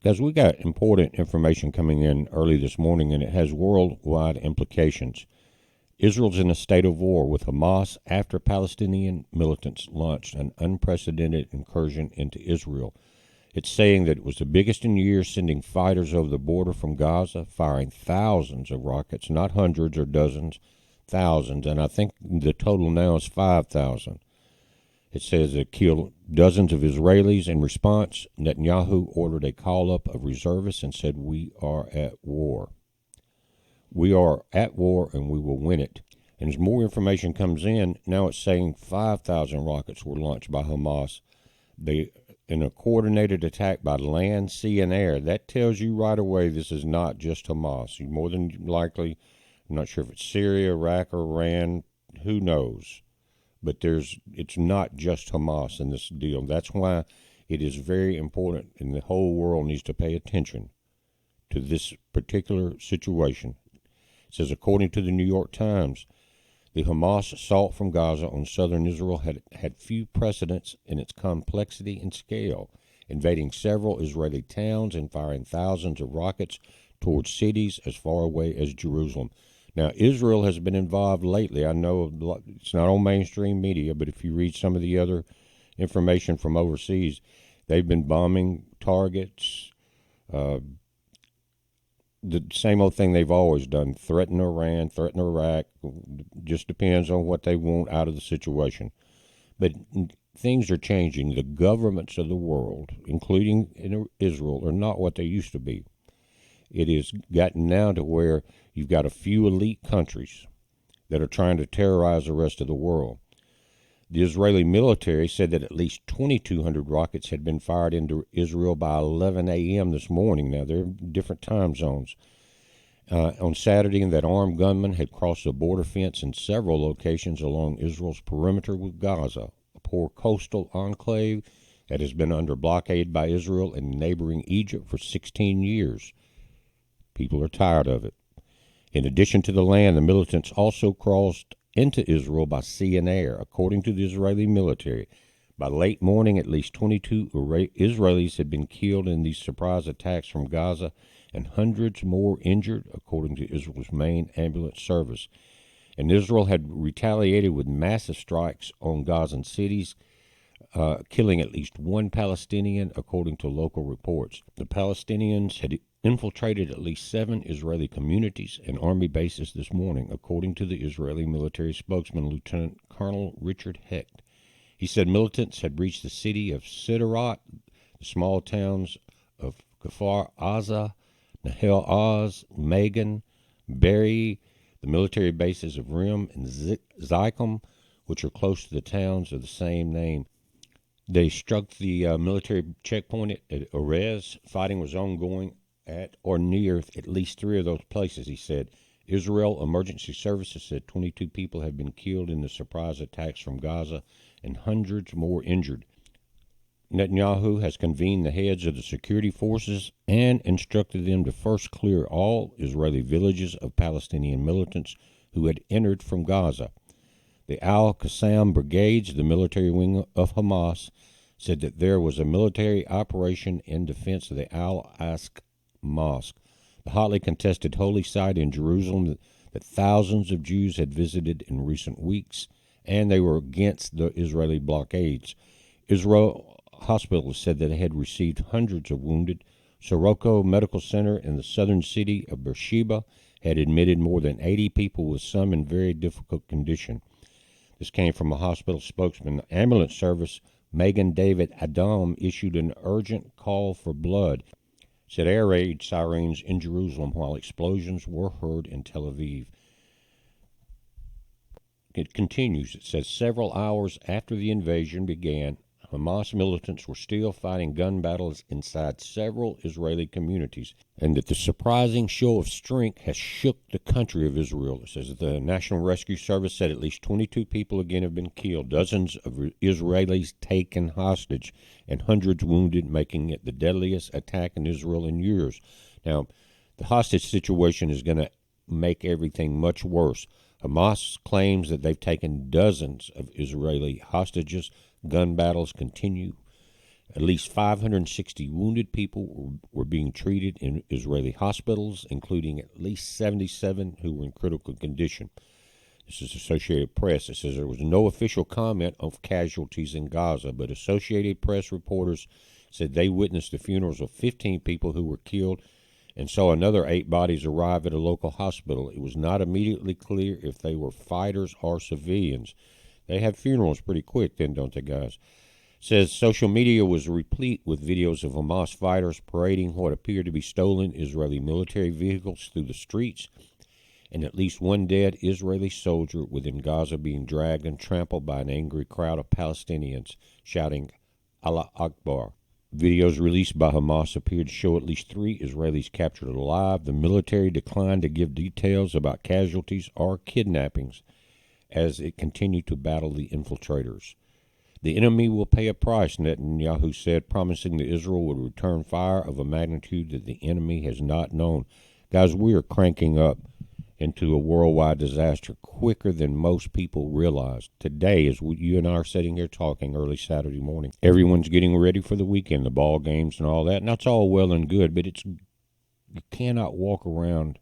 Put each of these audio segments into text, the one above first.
Guys, we got important information coming in early this morning, and it has worldwide implications. Israel's in a state of war with Hamas after Palestinian militants launched an unprecedented incursion into Israel. It's saying that it was the biggest in years, sending fighters over the border from Gaza, firing thousands of rockets, not hundreds or dozens, thousands, and I think the total now is 5,000. It says it killed dozens of Israelis. In response, Netanyahu ordered a call-up of reservists and said, "We are at war. We are at war and we will win it." And as more information comes in, now it's saying 5,000 rockets were launched by Hamas. In a coordinated attack by land, sea, and air. That tells you right away this is not just Hamas. More than likely, I'm not sure if it's Syria, Iraq, or Iran, who knows. But it's not just Hamas in this deal. That's why it is very important, and the whole world needs to pay attention to this particular situation. It says, according to the New York Times, the Hamas assault from Gaza on southern Israel had few precedents in its complexity and scale, invading several Israeli towns and firing thousands of rockets towards cities as far away as Jerusalem. Now, Israel has been involved lately. I know it's not on mainstream media, but if you read some of the other information from overseas, they've been bombing targets, the same old thing they've always done, threaten Iran, threaten Iraq. Just depends on what they want out of the situation. But things are changing. The governments of the world, including Israel, are not what they used to be. It has gotten now to where you've got a few elite countries that are trying to terrorize the rest of the world. The Israeli military said that at least 2,200 rockets had been fired into Israel by 11 a.m. this morning. Now, they're different time zones. On Saturday, that armed gunmen had crossed the border fence in several locations along Israel's perimeter with Gaza, a poor coastal enclave that has been under blockade by Israel and neighboring Egypt for 16 years. People are tired of it. In addition to the land, the militants also crossed into Israel by sea and air, according to the Israeli military. By late morning, at least 22 Israelis had been killed in these surprise attacks from Gaza, and hundreds more injured, according to Israel's main ambulance service. And Israel had retaliated with massive strikes on Gazan cities, killing at least one Palestinian, according to local reports. The Palestinians had infiltrated at least 7 Israeli communities and army bases this morning, according to the Israeli military spokesman, Lieutenant Colonel Richard Hecht. He said militants had reached the city of Sderot, the small towns of Kfar Aza, Nahal Oz, Megan, Be'eri, the military bases of Rim and Zyklum, which are close to the towns of the same name. They struck the military checkpoint at Erez. Fighting was ongoing at or near at least 3 of those places, he said. Israel Emergency Services said 22 people have been killed in the surprise attacks from Gaza and hundreds more injured. Netanyahu has convened the heads of the security forces and instructed them to first clear all Israeli villages of Palestinian militants who had entered from Gaza. The Al-Qassam brigades, the military wing of Hamas, said that there was a military operation in defense of the Al-Aqsa Mosque, the hotly contested holy site in Jerusalem that thousands of Jews had visited in recent weeks, and they were against the Israeli blockades. Israel hospitals said that they had received hundreds of wounded. Soroka Medical Center in the southern city of Beersheba had admitted more than 80 people, with some in very difficult condition. This came from a hospital spokesman. The ambulance service, Megan David Adam, issued an urgent call for blood. Said air raid sirens in Jerusalem while explosions were heard in Tel Aviv. It continues. It says several hours after the invasion began, Hamas militants were still fighting gun battles inside several Israeli communities, and that the surprising show of strength has shook the country of Israel. It says the National Rescue Service said at least 22 people again have been killed, dozens of Israelis taken hostage, and hundreds wounded, making it the deadliest attack in Israel in years. Now, the hostage situation is going to make everything much worse. Hamas claims that they've taken dozens of Israeli hostages. Gun battles continue. At least 560 wounded people were being treated in Israeli hospitals, including at least 77 who were in critical condition. This is Associated Press. It says there was no official comment of casualties in Gaza, but Associated Press reporters said they witnessed the funerals of 15 people who were killed and saw another 8 bodies arrive at a local hospital. It was not immediately clear if they were fighters or civilians. They have funerals pretty quick then, don't they, guys? Says social media was replete with videos of Hamas fighters parading what appeared to be stolen Israeli military vehicles through the streets, and at least one dead Israeli soldier within Gaza being dragged and trampled by an angry crowd of Palestinians shouting Allah Akbar. Videos released by Hamas appeared to show at least 3 Israelis captured alive. The military declined to give details about casualties or kidnappings as it continued to battle the infiltrators. The enemy will pay a price, Netanyahu said, promising that Israel would return fire of a magnitude that the enemy has not known. Guys, we are cranking up into a worldwide disaster quicker than most people realize. Today, as you and I are sitting here talking early Saturday morning, everyone's getting ready for the weekend, the ball games and all that. And that's all well and good, but you cannot walk around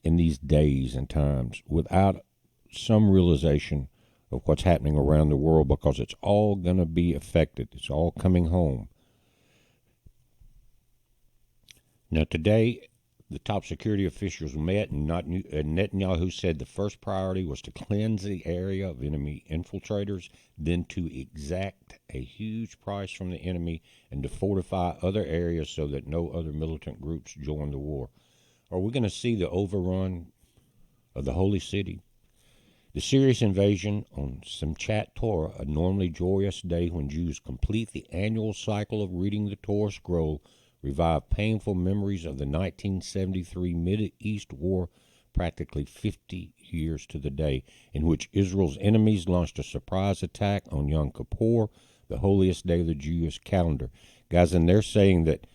in these days and times without some realization of what's happening around the world, because it's all going to be affected. It's all coming home. Now, today, the top security officials met, and Netanyahu said the first priority was to cleanse the area of enemy infiltrators, then to exact a huge price from the enemy, and to fortify other areas so that no other militant groups join the war. Are we going to see the overrun of the holy city? The serious invasion on Simchat Torah, a normally joyous day when Jews complete the annual cycle of reading the Torah scroll, revived painful memories of the 1973 Mideast War, practically 50 years to the day, in which Israel's enemies launched a surprise attack on Yom Kippur, the holiest day of the Jewish calendar. Guys, and they're saying that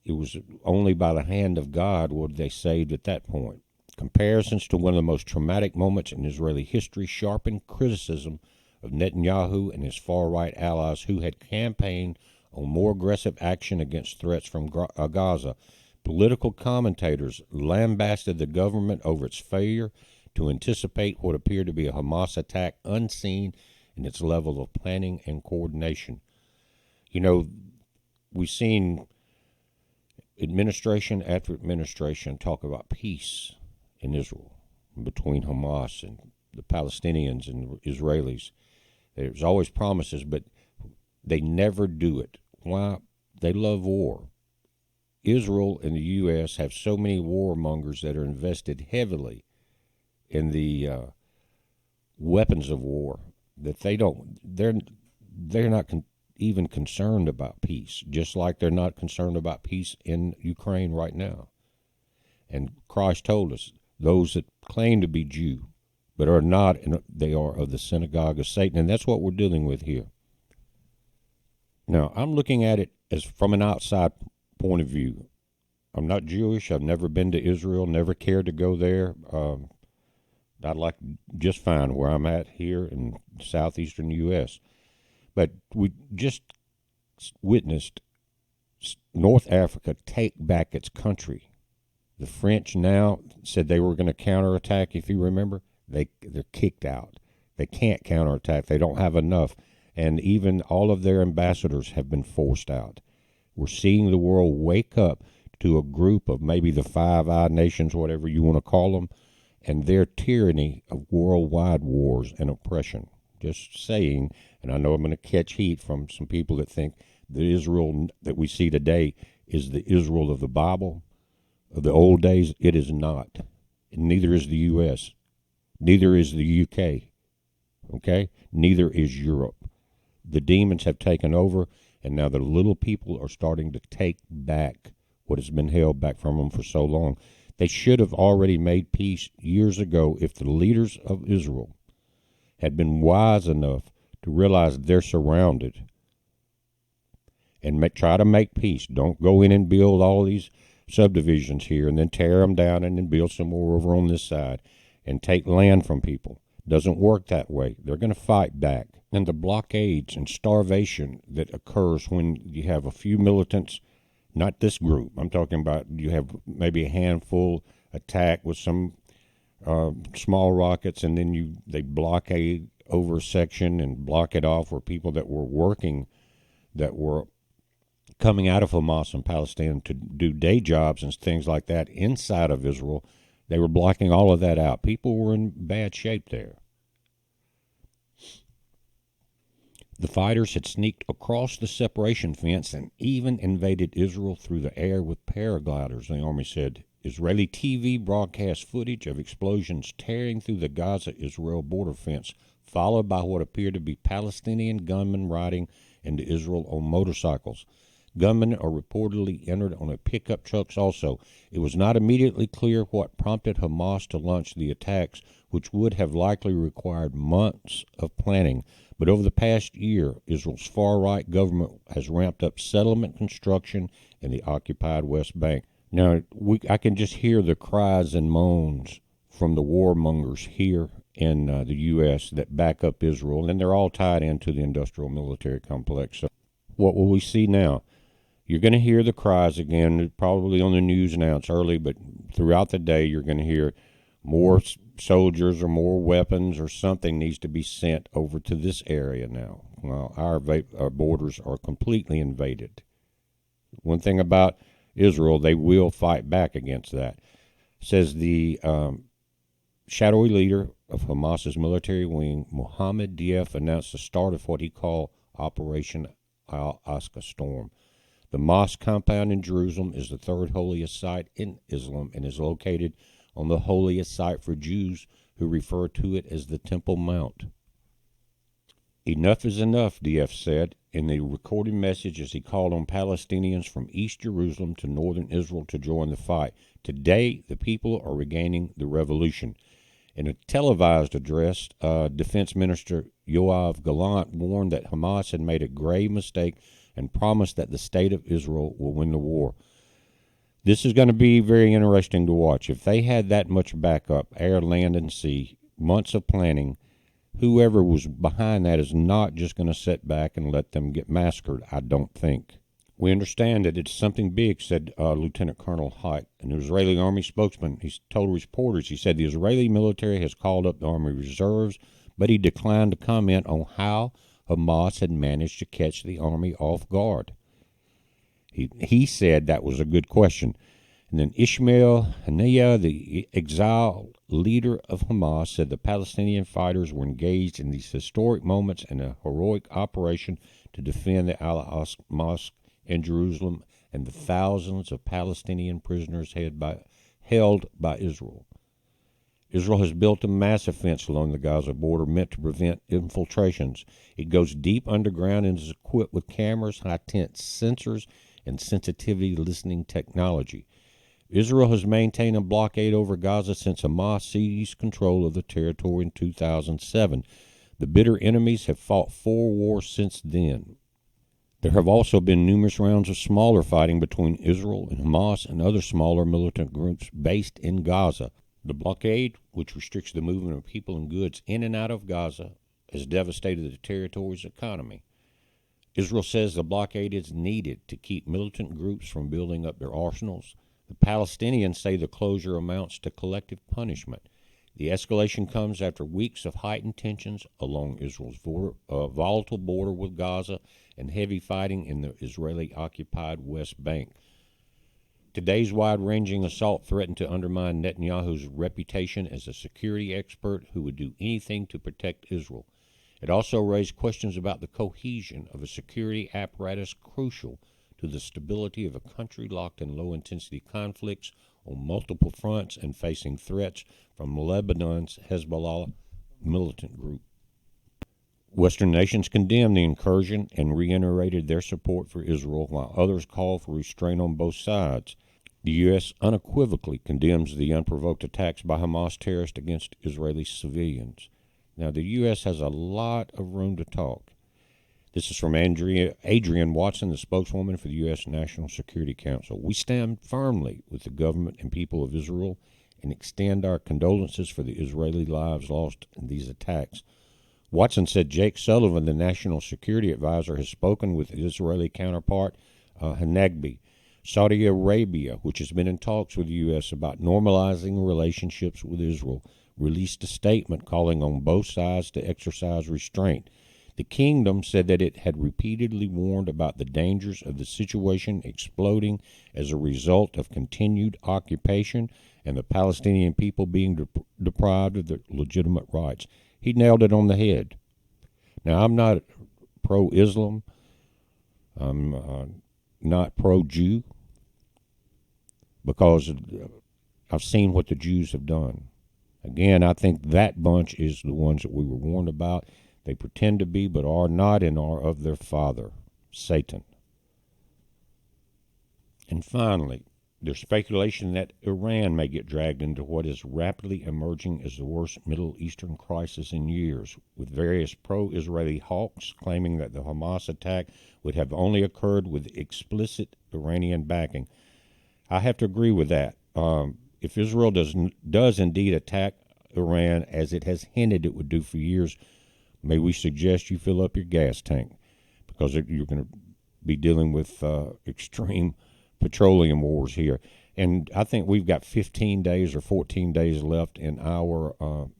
it was only by the hand of God were they saved at that point. Comparisons to one of the most traumatic moments in Israeli history sharpened criticism of Netanyahu and his far-right allies who had campaigned on more aggressive action against threats from Gaza. Political commentators lambasted the government over its failure to anticipate what appeared to be a Hamas attack unseen in its level of planning and coordination. You know, we've seen administration after administration talk about peace in Israel between Hamas and the Palestinians and the Israelis. There's always promises, but they never do it. Why? They love war. Israel and the U.S. have so many warmongers that are invested heavily in the weapons of war that they're not even concerned about peace, just like they're not concerned about peace in Ukraine right now. And Christ told us, those that claim to be Jew but are not, and they are of the synagogue of Satan, and that's what we're dealing with here. Now, I'm looking at it as from an outside point of view. I'm not Jewish. I've never been to Israel, never cared to go there. I like just fine where I'm at here in southeastern U.S. But we just witnessed North Africa take back its country. The French now said they were going to counterattack, if you remember. They're kicked out. They can't counterattack. They don't have enough. And even all of their ambassadors have been forced out. We're seeing the world wake up to a group of maybe the Five Eyed Nations, whatever you want to call them, and their tyranny of worldwide wars and oppression. Just saying, and I know I'm going to catch heat from some people that think the Israel that we see today is the Israel of the Bible, of the old days. It is not. Neither is the U.S. Neither is the U.K. Okay? Neither is Europe. The demons have taken over, and now the little people are starting to take back what has been held back from them for so long. They should have already made peace years ago if the leaders of Israel had been wise enough to realize they're surrounded and try to make peace. Don't go in and build all these subdivisions here and then tear them down and then build some more over on this side and take land from people. Doesn't work that way. They're going to fight back. And the blockades and starvation that occurs when you have a few militants, not this group, I'm talking about you have maybe a handful attack with some small rockets, and then they blockade over a section and block it off where people that were working, that were coming out of Hamas and Palestine to do day jobs and things like that inside of Israel, they were blocking all of that out. People were in bad shape there. The fighters had sneaked across the separation fence and even invaded Israel through the air with paragliders, the Army said. Israeli TV broadcast footage of explosions tearing through the Gaza-Israel border fence, followed by what appeared to be Palestinian gunmen riding into Israel on motorcycles. Gunmen are reportedly entered on a pickup trucks also. It was not immediately clear what prompted Hamas to launch the attacks, which would have likely required months of planning. But over the past year, Israel's far-right government has ramped up settlement construction in the occupied West Bank. Now, I can just hear the cries and moans from the warmongers here in the U.S. that back up Israel, and they're all tied into the industrial military complex. So what will we see now? You're going to hear the cries again, probably on the news now. It's early, but throughout the day you're going to hear more soldiers or more weapons or something needs to be sent over to this area now. Well, our borders are completely invaded. One thing about Israel, they will fight back against that. Says the shadowy leader of Hamas's military wing, Mohammed Deif, announced the start of what he called Operation Al-Aqsa Storm. The mosque compound in Jerusalem is the third holiest site in Islam and is located on the holiest site for Jews, who refer to it as the Temple Mount. Enough is enough, Deif said in the recorded message as he called on Palestinians from East Jerusalem to northern Israel to join the fight. Today, the people are regaining the revolution. In a televised address, Defense Minister Yoav Gallant warned that Hamas had made a grave mistake and promised that the state of Israel will win the war. This is going to be very interesting to watch. If they had that much backup, air, land, and sea, months of planning, whoever was behind that is not just going to sit back and let them get massacred, I don't think. We understand that it's something big, said Lieutenant Colonel Hike, an Israeli Army spokesman. He told reporters, he said the Israeli military has called up the Army reserves, but he declined to comment on how Hamas had managed to catch the Army off guard. He said that was a good question. And then Ismail Haniyeh, the exiled leader of Hamas, said the Palestinian fighters were engaged in these historic moments in a heroic operation to defend the Al-Aqsa Mosque in Jerusalem and the thousands of Palestinian prisoners held by Israel. Israel has built a massive fence along the Gaza border meant to prevent infiltrations. It goes deep underground and is equipped with cameras, high-tense sensors, and sensitivity listening technology. Israel has maintained a blockade over Gaza since Hamas seized control of the territory in 2007. The bitter enemies have fought 4 wars since then. There have also been numerous rounds of smaller fighting between Israel and Hamas and other smaller militant groups based in Gaza. The blockade, which restricts the movement of people and goods in and out of Gaza, has devastated the territory's economy. Israel says the blockade is needed to keep militant groups from building up their arsenals. The Palestinians say the closure amounts to collective punishment. The escalation comes after weeks of heightened tensions along Israel's volatile border with Gaza and heavy fighting in the Israeli-occupied West Bank. Today's wide-ranging assault threatened to undermine Netanyahu's reputation as a security expert who would do anything to protect Israel. It also raised questions about the cohesion of a security apparatus crucial to the stability of a country locked in low-intensity conflicts on multiple fronts and facing threats from Lebanon's Hezbollah militant group. Western nations condemned the incursion and reiterated their support for Israel, while others called for restraint on both sides. The U.S. unequivocally condemns the unprovoked attacks by Hamas terrorists against Israeli civilians. Now, the U.S. has a lot of room to talk. This is from Adrienne Watson, the spokeswoman for the U.S. National Security Council. We stand firmly with the government and people of Israel and extend our condolences for the Israeli lives lost in these attacks. Watson said Jake Sullivan, the National Security Advisor, has spoken with his Israeli counterpart, Hanegbi. Saudi Arabia, which has been in talks with the U.S. about normalizing relationships with Israel, released a statement calling on both sides to exercise restraint. The kingdom said that it had repeatedly warned about the dangers of the situation exploding as a result of continued occupation and the Palestinian people being deprived of their legitimate rights. He nailed it on the head. Now, I'm not pro-Islam. I'm not pro-Jew, because I've seen what the Jews have done. Again, I think that bunch is the ones that we were warned about. They pretend to be, but are not, and are of their father, Satan. And finally, there's speculation that Iran may get dragged into what is rapidly emerging as the worst Middle Eastern crisis in years, with various pro-Israeli hawks claiming that the Hamas attack would have only occurred with explicit Iranian backing. I have to agree with that. If Israel does indeed attack Iran, as it has hinted it would do for years, may we suggest you fill up your gas tank, because you're going to be dealing with extreme petroleum wars here. And I think we've got 15 days or 14 days left in our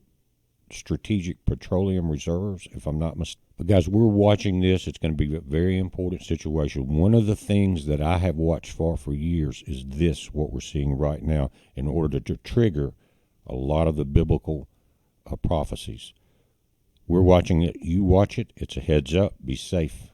strategic petroleum reserves, if I'm not mistaken. But guys, we're watching this. It's going to be a very important situation. One of the things that I have watched for years is this, what we're seeing right now, in order to trigger a lot of the biblical prophecies. We're watching it. You watch it. It's a heads up. Be safe.